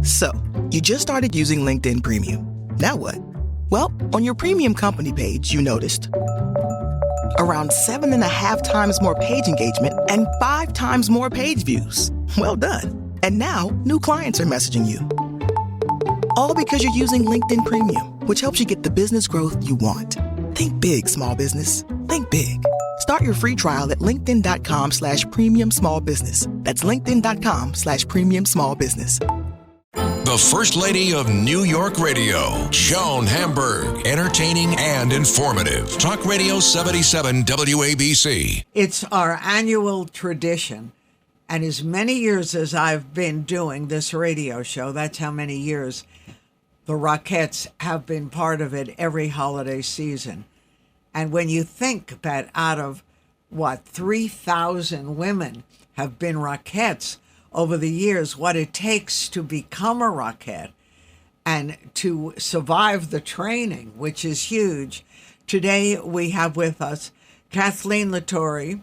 So, you just started using LinkedIn Premium. Now what? Well, on your premium company page, you noticed around 7.5 times more page engagement and 5 times more page views. Well done. And now, new clients are messaging you. All because you're using LinkedIn Premium, which helps you get the business growth you want. Think big, small business. Think big. Start your free trial at linkedin.com/premium small business. That's linkedin.com/premium small business. The First Lady of New York Radio, Joan Hamburg. Entertaining and informative. Talk Radio 77 WABC. It's our annual tradition. And as many years as I've been doing this radio show, that's how many years the Rockettes have been part of it every holiday season. And when you think that out of, 3,000 women have been Rockettes over the years, what it takes to become a Rockette and to survive the training, which is huge. Today we have with us Kathleen Laituri.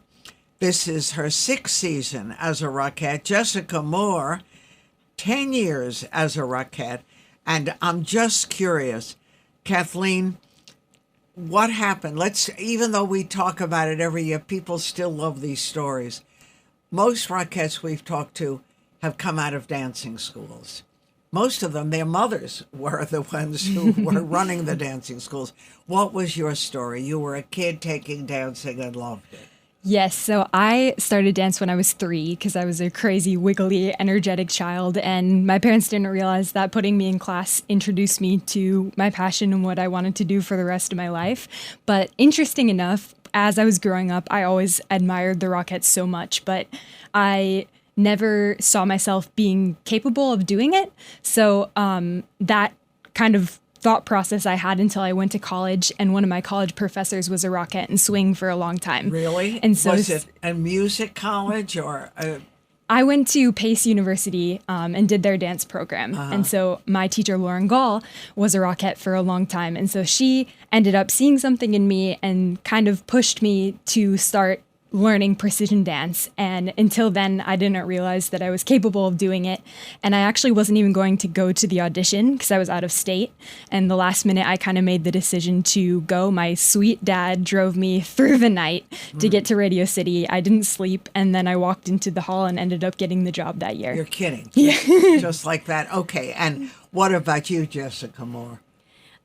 This is her 6th season as a Rockette. Jessica Moore, 10 years as a Rockette. And I'm just curious, Kathleen, what happened? Even though we talk about it every year, people still love these stories. Most Rockettes we've talked to have come out of dancing schools. Most of them, their mothers were the ones who were running the dancing schools. What was your story? You were a kid taking dancing and loved it. Yes, so I started dance when I was 3 because I was a crazy, wiggly, energetic child, and my parents didn't realize that putting me in class introduced me to my passion and what I wanted to do for the rest of my life. But interesting enough, as I was growing up, I always admired the Rockettes so much, but I never saw myself being capable of doing it. So that kind of thought process I had until I went to college, and one of my college professors was a Rockette and swing for a long time. Really? And so was it a music college or I went to Pace University and did their dance program. And so my teacher, Lauren Gall, was a Rockette for a long time. And so she ended up seeing something in me and kind of pushed me to start learning precision dance. And until then, I didn't realize that I was capable of doing it. And I actually wasn't even going to go to the audition because I was out of state. And the last minute, I kind of made the decision to go. My sweet dad drove me through the night to get to Radio City. I didn't sleep. And then I walked into the hall and ended up getting the job that year. You're kidding. Just like that. Okay. And what about you, Jessica Moore?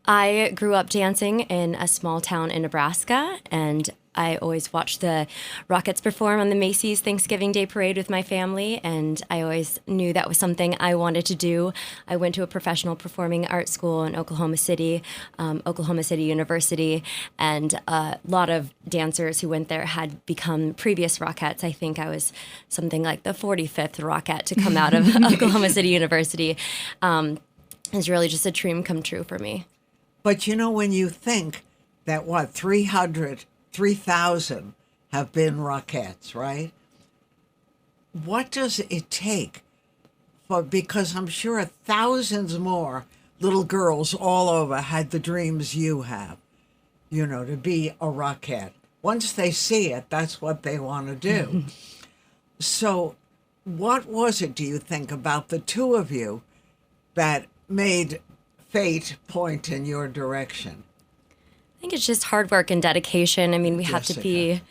I grew up dancing in a small town in Nebraska, and I always watched the Rockettes perform on the Macy's Thanksgiving Day Parade with my family, and I always knew that was something I wanted to do. I went to a professional performing arts school in Oklahoma City University, and a lot of dancers who went there had become previous Rockettes. I think I was something like the 45th Rockette to come out of Oklahoma City University. It was really just a dream come true for me. But when you think that 3,000 have been Rockettes, right? What does it take because I'm sure thousands more little girls all over had the dreams you have, to be a Rockette. Once they see it, that's what they want to do. So what was it, do you think, about the two of you that made fate point in your direction? I think it's just hard work and dedication. I mean, we have to be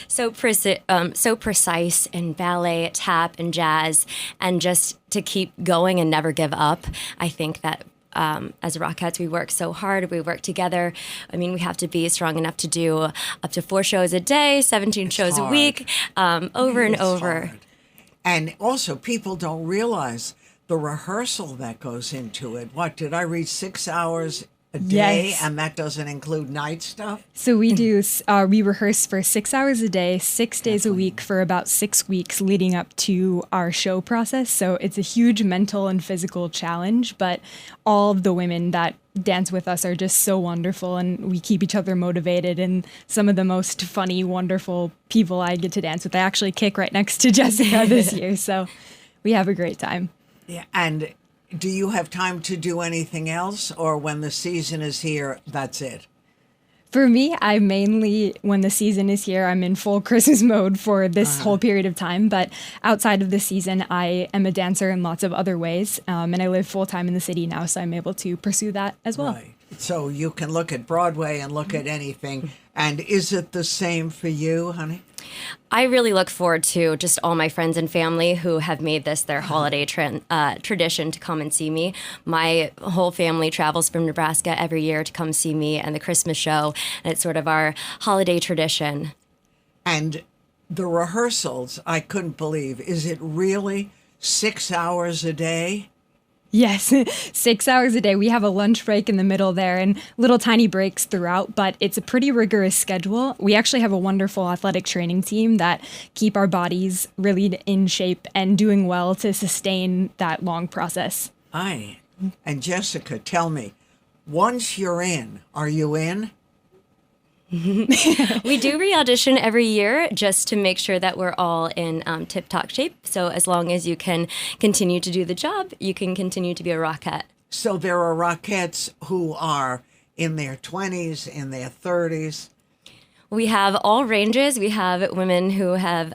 so precise in ballet, tap, and jazz, and just to keep going and never give up. I think that as Rockettes, we work so hard. We work together. I mean, we have to be strong enough to do up to 4 shows a day, 17 shows a week, over and over. Hard. And also, people don't realize the rehearsal that goes into it. What, did I read 6 hours a day? Yes. And that doesn't include night stuff? So we do, we rehearse for 6 hours a day, 6 days a week for about 6 weeks leading up to our show process. So it's a huge mental and physical challenge, but all of the women that dance with us are just so wonderful, and we keep each other motivated, and some of the most funny, wonderful people I get to dance with. I actually kick right next to Jessica this year, so we have a great time. Yeah, and do you have time to do anything else, or when the season is here, that's it? For me, I mainly, when the season is here, I'm in full Christmas mode for this whole period of time. But outside of the season, I am a dancer in lots of other ways. And I live full time in the city now, so I'm able to pursue that as well. Right. So you can look at Broadway and look at anything. And is it the same for you, honey? I really look forward to just all my friends and family who have made this their holiday tradition to come and see me. My whole family travels from Nebraska every year to come see me and the Christmas show, and it's sort of our holiday tradition. And the rehearsals, I couldn't believe. Is it really 6 hours a day? Yes, 6 hours a day. We have a lunch break in the middle there and little tiny breaks throughout, but it's a pretty rigorous schedule. We actually have a wonderful athletic training team that keep our bodies really in shape and doing well to sustain that long process. Aye. And Jessica, tell me, once you're in, are you in? We do re-audition every year just to make sure that we're all in tip-top shape. So as long as you can continue to do the job, you can continue to be a Rockette. So there are Rockettes who are in their 20s, in their 30s. We have all ranges. We have women who have,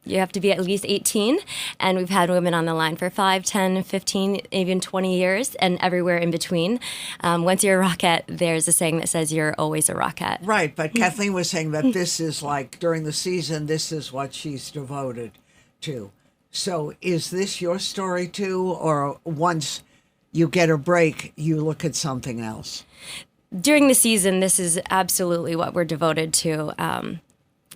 you have to be at least 18, and we've had women on the line for 5, 10, 15, even 20 years, and everywhere in between. Once you're a Rockette, there's a saying that says you're always a Rockette. Right, but Kathleen was saying that this is like, during the season, this is what she's devoted to. So is this your story too, or once you get a break, you look at something else? During the season, this is absolutely what we're devoted to.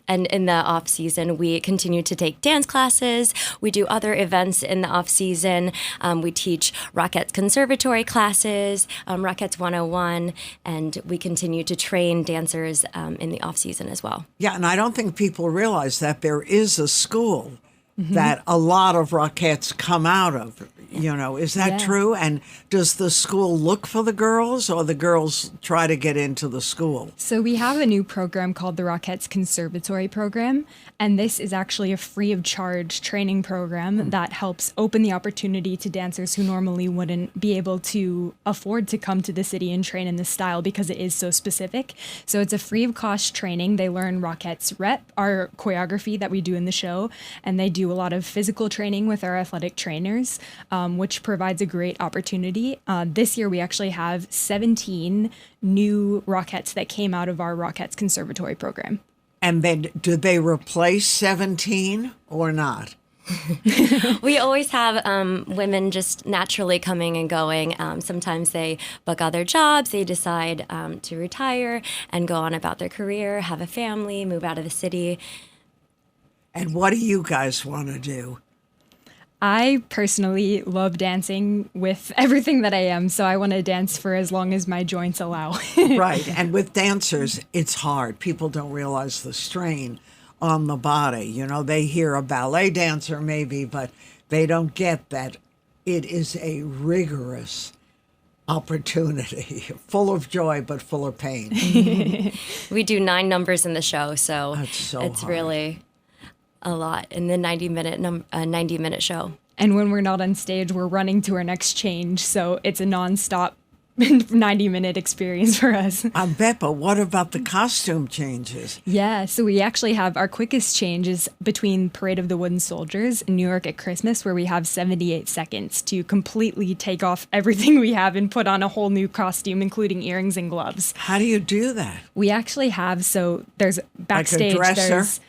And in the off season, we continue to take dance classes. We do other events in the off season. We teach Rockettes conservatory classes, Rockettes 101, and we continue to train dancers in the off season as well. Yeah, and I don't think people realize that there is a school that a lot of Rockettes come out of. You know, is that true? And does the school look for the girls, or the girls try to get into the school? So we have a new program called the Rockettes Conservatory Program, and this is actually a free of charge training program that helps open the opportunity to dancers who normally wouldn't be able to afford to come to the city and train in this style because it is so specific. So it's a free of cost training. They learn Rockettes rep, our choreography that we do in the show, and they do a lot of physical training with our athletic trainers, which provides a great opportunity. This year, we actually have 17 new Rockettes that came out of our Rockettes Conservatory program. And then do they replace 17 or not? We always have women just naturally coming and going. Sometimes they book other jobs. They decide to retire and go on about their career, have a family, move out of the city. And what do you guys want to do? I personally love dancing with everything that I am, so I want to dance for as long as my joints allow. Right. And with dancers, it's hard. People don't realize the strain on the body. You know, they hear a ballet dancer maybe, but they don't get that it is a rigorous opportunity, full of joy, but full of pain. We do 9 numbers in the show, so it's hard. Really a lot in the 90-minute show. And when we're not on stage, we're running to our next change, so it's a nonstop 90-minute experience for us. I bet, but what about the costume changes? Yeah, so we actually have our quickest changes between Parade of the Wooden Soldiers in New York at Christmas, where we have 78 seconds to completely take off everything we have and put on a whole new costume, including earrings and gloves. How do you do that? We actually have, so there's backstage, like a dresser?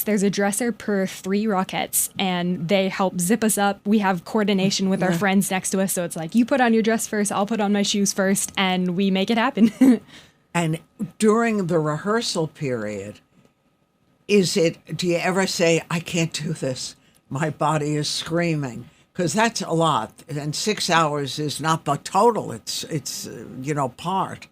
There's a dresser per 3 Rockettes, and they help zip us up. We have coordination with our friends next to us, so it's like, you put on your dress first, I'll put on my shoes first, and we make it happen. And during the rehearsal period, do you ever say, I can't do this, my body is screaming? Because that's a lot, and 6 hours is not the total, it's part.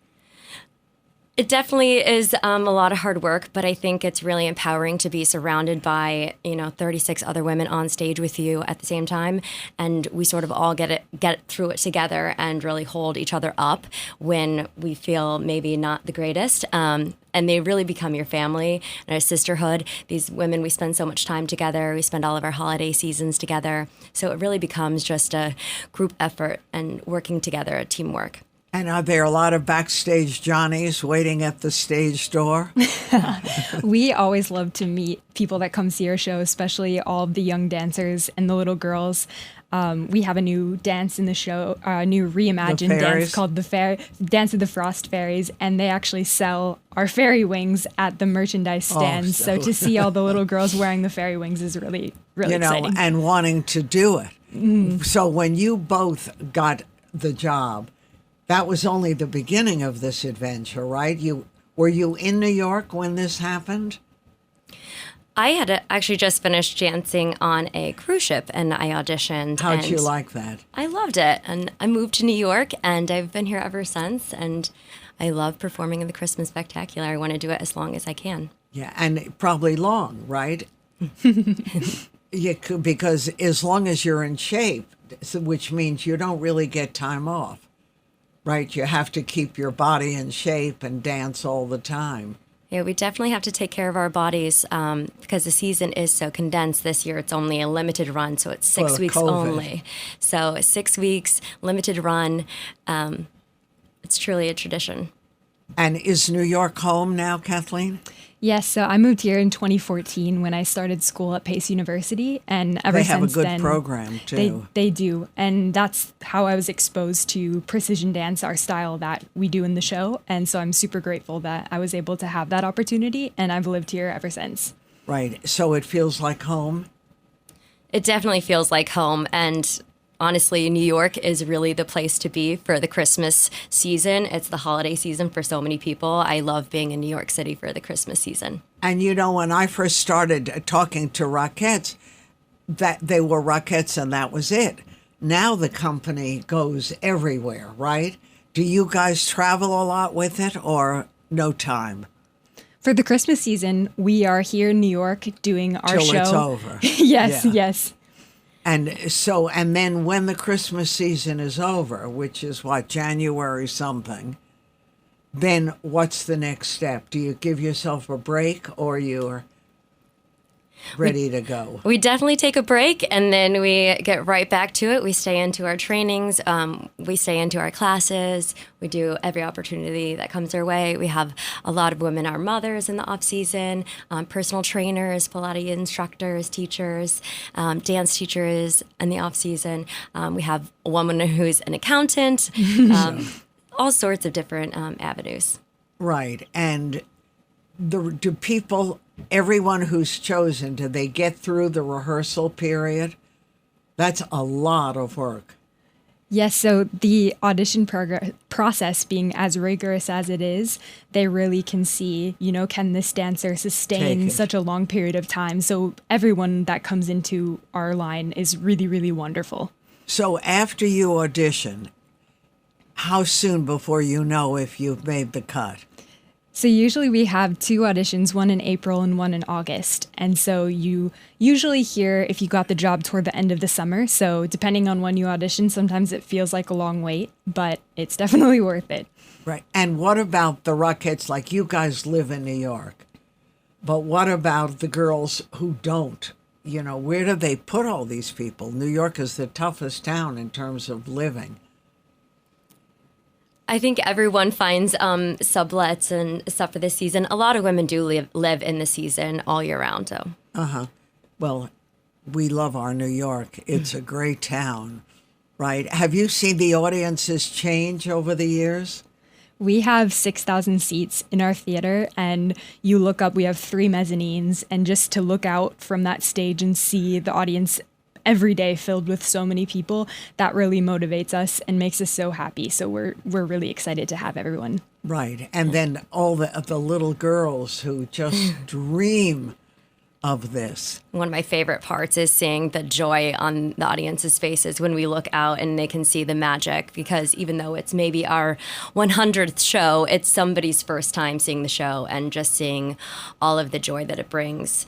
It definitely is a lot of hard work, but I think it's really empowering to be surrounded by 36 other women on stage with you at the same time, and we sort of all get through it together and really hold each other up when we feel maybe not the greatest. And they really become your family and a sisterhood. These women, we spend so much time together. We spend all of our holiday seasons together. So it really becomes just a group effort and working together, a teamwork. And are there a lot of backstage Johnnies waiting at the stage door? We always love to meet people that come see our show, especially all of the young dancers and the little girls. We have a new dance in the show, a new reimagined dance called the Dance of the Frost Fairies, and they actually sell our fairy wings at the merchandise stands. So to see all the little girls wearing the fairy wings is really, really exciting. And wanting to do it. So when you both got the job, that was only the beginning of this adventure, right? Were you in New York when this happened? I had actually just finished dancing on a cruise ship, and I auditioned. How'd you like that? I loved it, and I moved to New York, and I've been here ever since, and I love performing in the Christmas Spectacular. I want to do it as long as I can. Yeah, and probably long, right? Because as long as you're in shape, which means you don't really get time off. Right, you have to keep your body in shape and dance all the time. Yeah, we definitely have to take care of our bodies because the season is so condensed this year. It's only a limited run, so it's 6 weeks COVID. only. So 6 weeks, limited run. It's truly a tradition. And is New York home now, Kathleen? Yes, so I moved here in 2014 when I started school at Pace University, and ever since then... They have a good program, too. They do, and that's how I was exposed to precision dance, our style that we do in the show, and so I'm super grateful that I was able to have that opportunity, and I've lived here ever since. Right, so it feels like home? It definitely feels like home, and honestly, New York is really the place to be for the Christmas season. It's the holiday season for so many people. I love being in New York City for the Christmas season. And when I first started talking to Rockettes, that they were Rockettes and that was it. Now the company goes everywhere, right? Do you guys travel a lot with it or no time? For the Christmas season, we are here in New York doing our show. Till it's over. Yes. And then when the Christmas season is over, which is January something, then what's the next step? Do you give yourself a break or you're ready to go? We definitely take a break and then we get right back to it. We stay into our trainings. We stay into our classes. We do every opportunity that comes our way. We have a lot of women, our mothers in the off season, personal trainers, Pilates instructors, teachers, dance teachers in the off season. We have a woman who's an accountant, all sorts of different avenues. Right. And do people, everyone who's chosen, do they get through the rehearsal period? That's a lot of work. Yes, so the audition process being as rigorous as it is, they really can see, can this dancer sustain such a long period of time? So everyone that comes into our line is really, really wonderful. So after you audition, how soon before you know if you've made the cut? So usually we have 2 auditions, one in April and one in August. And so you usually hear if you got the job toward the end of the summer. So depending on when you audition, sometimes it feels like a long wait, but it's definitely worth it. Right. And what about the Rockettes? Like, you guys live in New York, but what about the girls who don't? Where do they put all these people? New York is the toughest town in terms of living. I think everyone finds sublets and stuff for this season. A lot of women do live in the season all year round, though. Uh-huh. Well, we love our New York. It's a great town, right? Have you seen the audiences change over the years? We have 6,000 seats in our theater, and you look up, we have 3 mezzanines, and just to look out from that stage and see the audience every day filled with so many people, that really motivates us and makes us so happy. So we're really excited to have everyone. Right. And then all the little girls who just dream of this. One of my favorite parts is seeing the joy on the audience's faces when we look out and they can see the magic, because even though it's maybe our 100th show, it's somebody's first time seeing the show, and just seeing all of the joy that it brings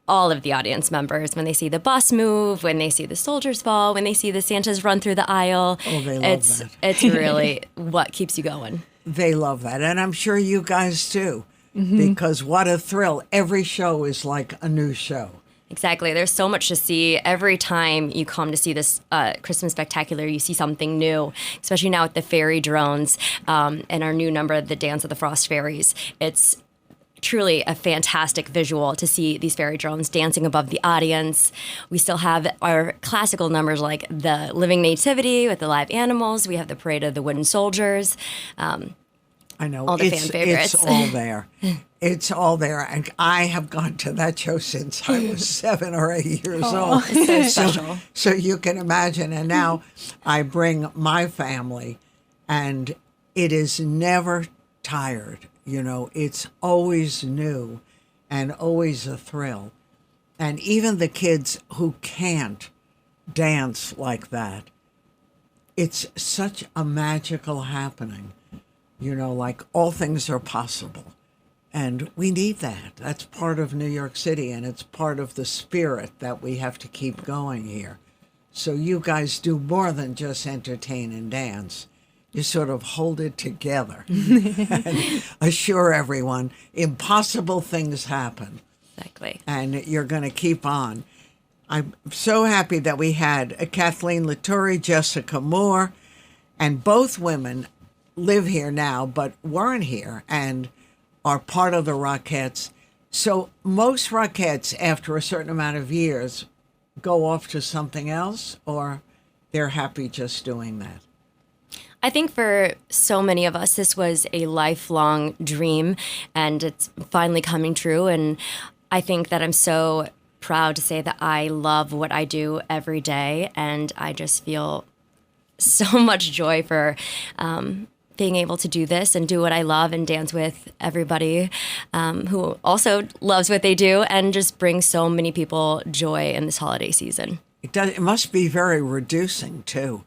all of the audience members when they see the bus move, when they see the soldiers fall, when they see the Santas run through the aisle. Oh, they love that. It's really what keeps you going. They love that. And I'm sure you guys too, because what a thrill. Every show is like a new show. Exactly. There's so much to see. Every time you come to see this Christmas Spectacular, you see something new, especially now with the fairy drones and our new number, The Dance of the Frost Fairies. It's truly a fantastic visual to see these fairy drones dancing above the audience. We still have our classical numbers like the Living Nativity with the live animals. We have the Parade of the Wooden Soldiers. I know. All the fan favorites. It's all there. It's all there. And I have gone to that show since I was 7 or 8 years old. So special. So you can imagine. And now I bring my family, and it is never tired. You know, it's always new and always a thrill. And even the kids who can't dance like that, it's such a magical happening. You know, like all things are possible. And we need that. That's part of New York City, and it's part of the spirit that we have to keep going here. So you guys do more than just entertain and dance. You sort of hold it together and assure everyone impossible things happen. Exactly. And you're going to keep on. I'm so happy that we had Kathleen Laituri, Jessica Moore, and both women live here now, but weren't here and are part of the Rockettes. So most Rockettes, after a certain amount of years, go off to something else, or they're happy just doing that? I think for so many of us, this was a lifelong dream, and it's finally coming true. And I think that I'm so proud to say that I love what I do every day, and I just feel so much joy for being able to do this and do what I love and dance with everybody who also loves what they do, and just bring so many people joy in this holiday season. It must be very reducing, too,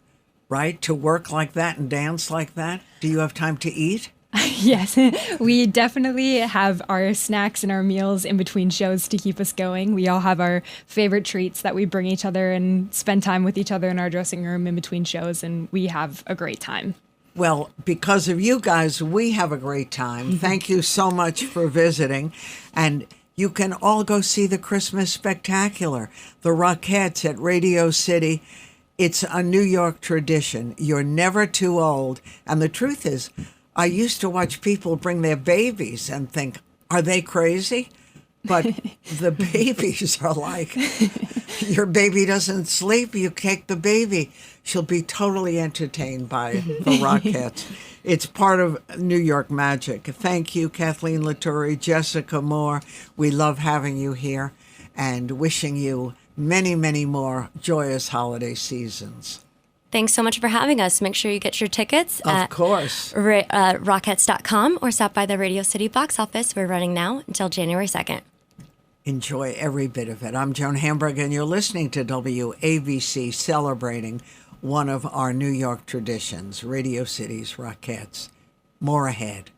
right? To work like that and dance like that. Do you have time to eat? Yes, we definitely have our snacks and our meals in between shows to keep us going. We all have our favorite treats that we bring each other and spend time with each other in our dressing room in between shows, and we have a great time. Well, because of you guys, we have a great time. Thank you so much for visiting. And you can all go see the Christmas Spectacular, the Rockettes at Radio City. It's a New York tradition. You're never too old. And the truth is, I used to watch people bring their babies and think, are they crazy? But the babies are like, your baby doesn't sleep, you take the baby. She'll be totally entertained by the Rockettes. It's part of New York magic. Thank you, Kathleen Laituri, Jessica Moore. We love having you here and wishing you many, many more joyous holiday seasons. Thanks so much for having us. Make sure you get your tickets Of course. Rockettes.com or stop by the Radio City box office. We're running now until January 2nd. Enjoy every bit of it. I'm Joan Hamburg, and you're listening to WABC, celebrating one of our New York traditions, Radio City's Rockettes. More ahead.